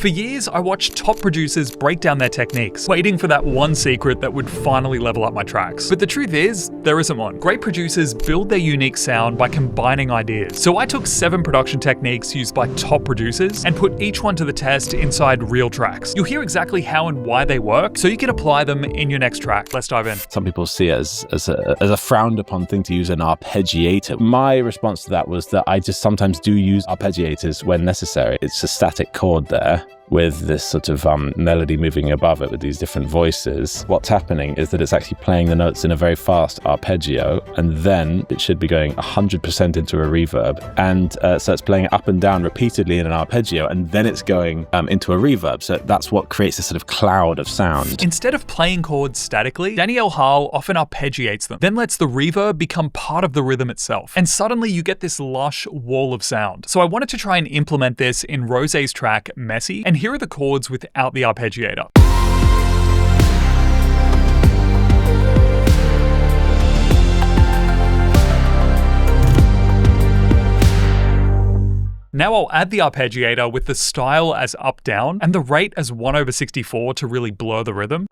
For years, I watched top producers break down their techniques, waiting for that one secret that would finally level up my tracks. But the truth is, there isn't one. Great producers build their unique sound by combining ideas. So I took 7 production techniques used by top producers and put each one to the test inside real tracks. You'll hear exactly how and why they work, so you can apply them in your next track. Let's dive in. Some people see it as a frowned upon thing to use an arpeggiator. My response to that was that I just sometimes do use arpeggiators when necessary. It's a static chord there with this sort of melody moving above it with these different voices. What's happening is that it's actually playing the notes in a very fast arpeggio, and then it should be going 100% into a reverb. And so it's playing it up and down repeatedly in an arpeggio, and then it's going into a reverb. So that's what creates this sort of cloud of sound. Instead of playing chords statically, Danielle Hall often arpeggiates them, then lets the reverb become part of the rhythm itself. And suddenly you get this lush wall of sound. So I wanted to try and implement this in Rosé's track, Messy, and here are the chords without the arpeggiator. Now I'll add the arpeggiator with the style as up-down and the rate as 1/64 to really blur the rhythm.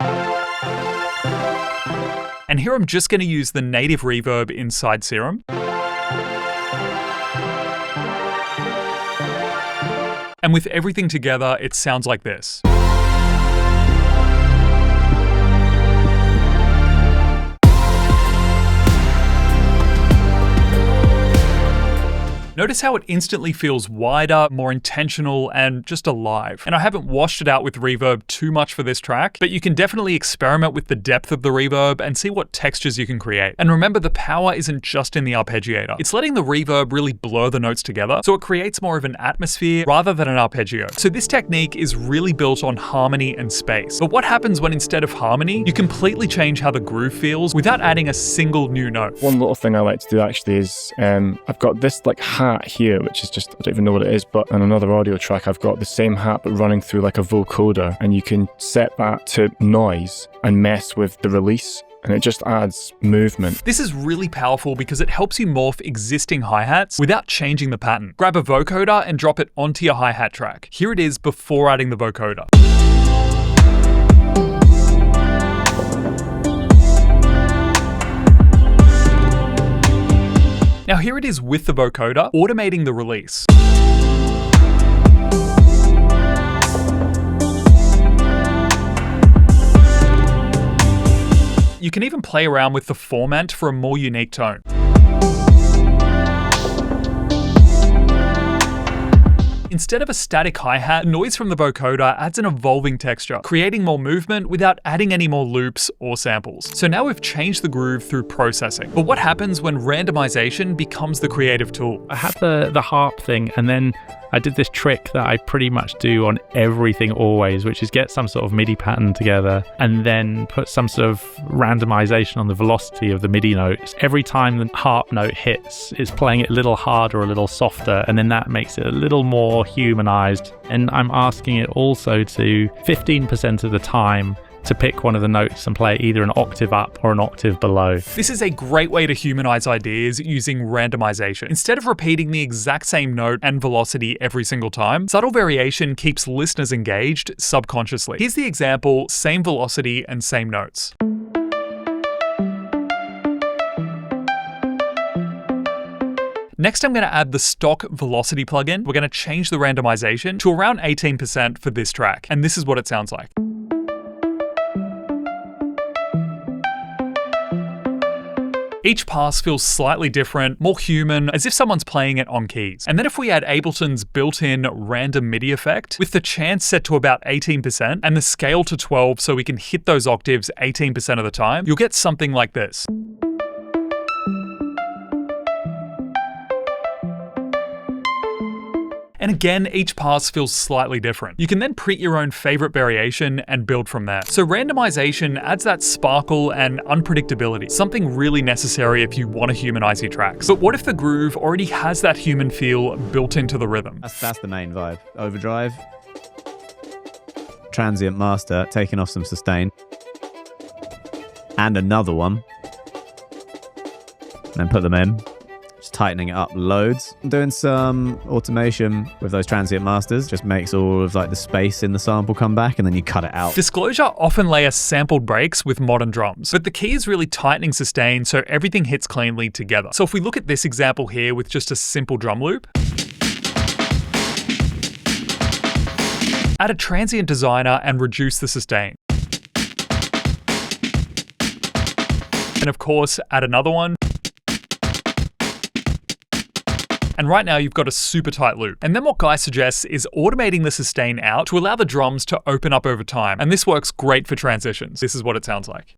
And here I'm just going to use the native reverb inside Serum. And with everything together, it sounds like this. Notice how it instantly feels wider, more intentional, and just alive. And I haven't washed it out with reverb too much for this track, but you can definitely experiment with the depth of the reverb and see what textures you can create. And remember, the power isn't just in the arpeggiator. It's letting the reverb really blur the notes together, so it creates more of an atmosphere rather than an arpeggio. So this technique is really built on harmony and space. But what happens when instead of harmony, you completely change how the groove feels without adding a single new note? One little thing I like to do actually is I've got this like hat here, which is just, I don't even know what it is, but on another audio track I've got the same hat but running through like a vocoder, and you can set that to noise and mess with the release, and it just adds movement. This is really powerful because it helps you morph existing hi-hats without changing the pattern. Grab a vocoder and drop it onto your hi-hat track. Here it is before adding the vocoder. Now here it is with the vocoder, automating the release. You can even play around with the formant for a more unique tone. Instead of a static hi-hat, noise from the vocoder adds an evolving texture, creating more movement without adding any more loops or samples. So now we've changed the groove through processing. But what happens when randomization becomes the creative tool? I had the harp thing, and then I did this trick that I pretty much do on everything always, which is get some sort of MIDI pattern together and then put some sort of randomization on the velocity of the MIDI notes. Every time the harp note hits, it's playing it a little harder, a little softer, and then that makes it a little more humanized. And I'm asking it also to 15% of the time to pick one of the notes and play either an octave up or an octave below. This is a great way to humanize ideas using randomization. Instead of repeating the exact same note and velocity every single time, subtle variation keeps listeners engaged subconsciously. Here's the example, same velocity and same notes. Next, I'm going to add the stock velocity plugin. We're going to change the randomization to around 18% for this track, and this is what it sounds like. Each pass feels slightly different, more human, as if someone's playing it on keys. And then if we add Ableton's built-in random MIDI effect, with the chance set to about 18% and the scale to 12 so we can hit those octaves 18% of the time, you'll get something like this. And again, each pass feels slightly different. You can then print your own favorite variation and build from there. So randomization adds that sparkle and unpredictability, something really necessary if you want to humanize your tracks. But what if the groove already has that human feel built into the rhythm? That's the main vibe. Overdrive, transient master, taking off some sustain, and another one, and then put them in. just tightening it up loads. Doing some automation with those transient masters just makes all of like the space in the sample come back, and then you cut it out. Disclosure often layers sampled breaks with modern drums, but the key is really tightening sustain so everything hits cleanly together. So if we look at this example here with just a simple drum loop, add a transient designer and reduce the sustain. And of course, add another one. And right now you've got a super tight loop. And then what Guy suggests is automating the sustain out to allow the drums to open up over time. And this works great for transitions. This is what it sounds like.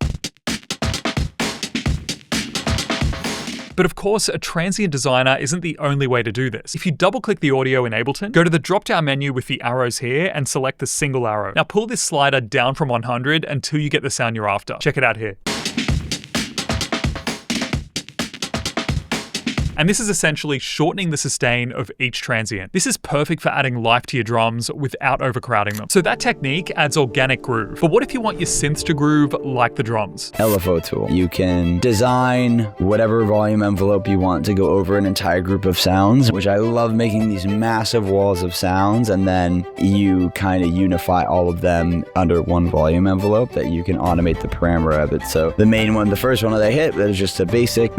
But of course, a transient designer isn't the only way to do this. If you double-click the audio in Ableton, go to the drop-down menu with the arrows here and select the single arrow. Now pull this slider down from 100 until you get the sound you're after. Check it out here. And this is essentially shortening the sustain of each transient. This is perfect for adding life to your drums without overcrowding them. So that technique adds organic groove. But what if you want your synths to groove like the drums? LFO tool. You can design whatever volume envelope you want to go over an entire group of sounds, which I love, making these massive walls of sounds, and then you kind of unify all of them under one volume envelope that you can automate the parameter of it. So the main one, the first one that I hit, that is just a basic,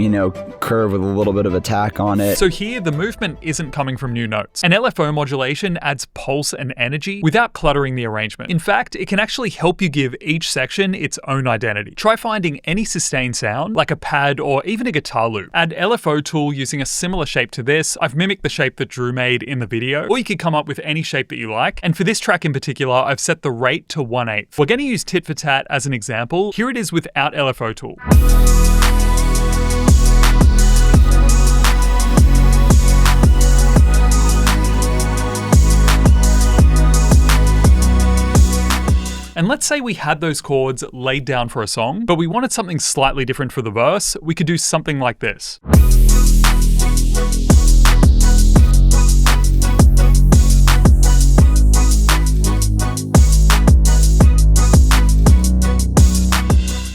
curve with a little bit of attack on it. So here, the movement isn't coming from new notes. And LFO modulation adds pulse and energy without cluttering the arrangement. In fact, it can actually help you give each section its own identity. Try finding any sustained sound, like a pad or even a guitar loop. Add LFO tool using a similar shape to this. I've mimicked the shape that Drew made in the video, or you could come up with any shape that you like. And for this track in particular, I've set the rate to 1/8. We're going to use Tit for Tat as an example. Here it is without LFO tool. And let's say we had those chords laid down for a song, but we wanted something slightly different for the verse. We could do something like this.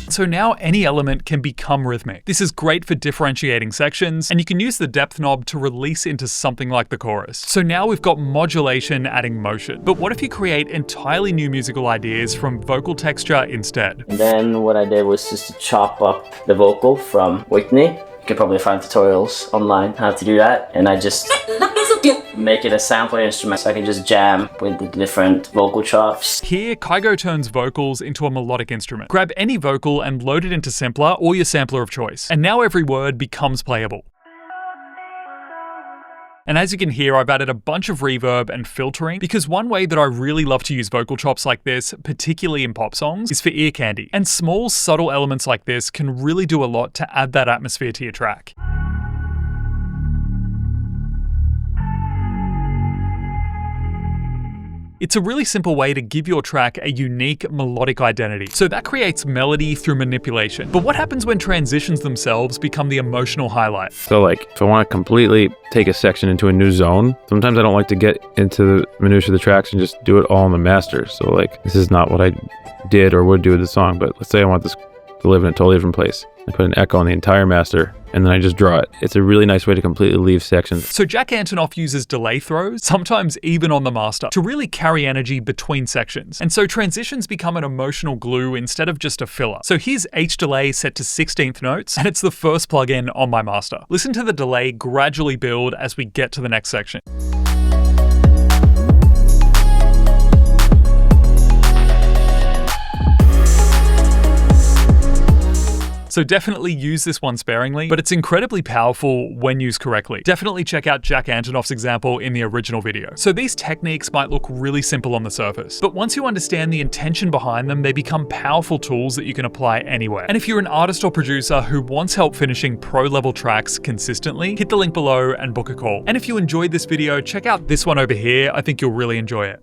So now any element can become rhythmic. This is great for differentiating sections, and you can use the depth knob to release into something like the chorus. So now we've got modulation adding motion. But what if you create entirely new musical ideas from vocal texture instead? And then what I did was just to chop up the vocal from Whitney. You can probably find tutorials online how to do that. And I just make it a sample instrument so I can just jam with the different vocal chops. Here, Kygo turns vocals into a melodic instrument. Grab any vocal and load it into Sampler or your sampler of choice. And now every word becomes playable. And as you can hear, I've added a bunch of reverb and filtering, because one way that I really love to use vocal chops like this, particularly in pop songs, is for ear candy. And small, subtle elements like this can really do a lot to add that atmosphere to your track. It's a really simple way to give your track a unique melodic identity. So that creates melody through manipulation. But what happens when transitions themselves become the emotional highlight? So like, if I want to completely take a section into a new zone, sometimes I don't like to get into the minutiae of the tracks and just do it all in the master. So like, this is not what I did or would do with the song, but let's say I want this to live in a totally different place. I put an echo on the entire master, and then I just draw it. It's a really nice way to completely leave sections. So Jack Antonoff uses delay throws, sometimes even on the master, to really carry energy between sections. And so transitions become an emotional glue instead of just a filler. So here's H delay set to 16th notes, and it's the first plugin on my master. Listen to the delay gradually build as we get to the next section. So definitely use this one sparingly, but it's incredibly powerful when used correctly. Definitely check out Jack Antonoff's example in the original video. So these techniques might look really simple on the surface, but once you understand the intention behind them, they become powerful tools that you can apply anywhere. And if you're an artist or producer who wants help finishing pro-level tracks consistently, hit the link below and book a call. And if you enjoyed this video, check out this one over here. I think you'll really enjoy it.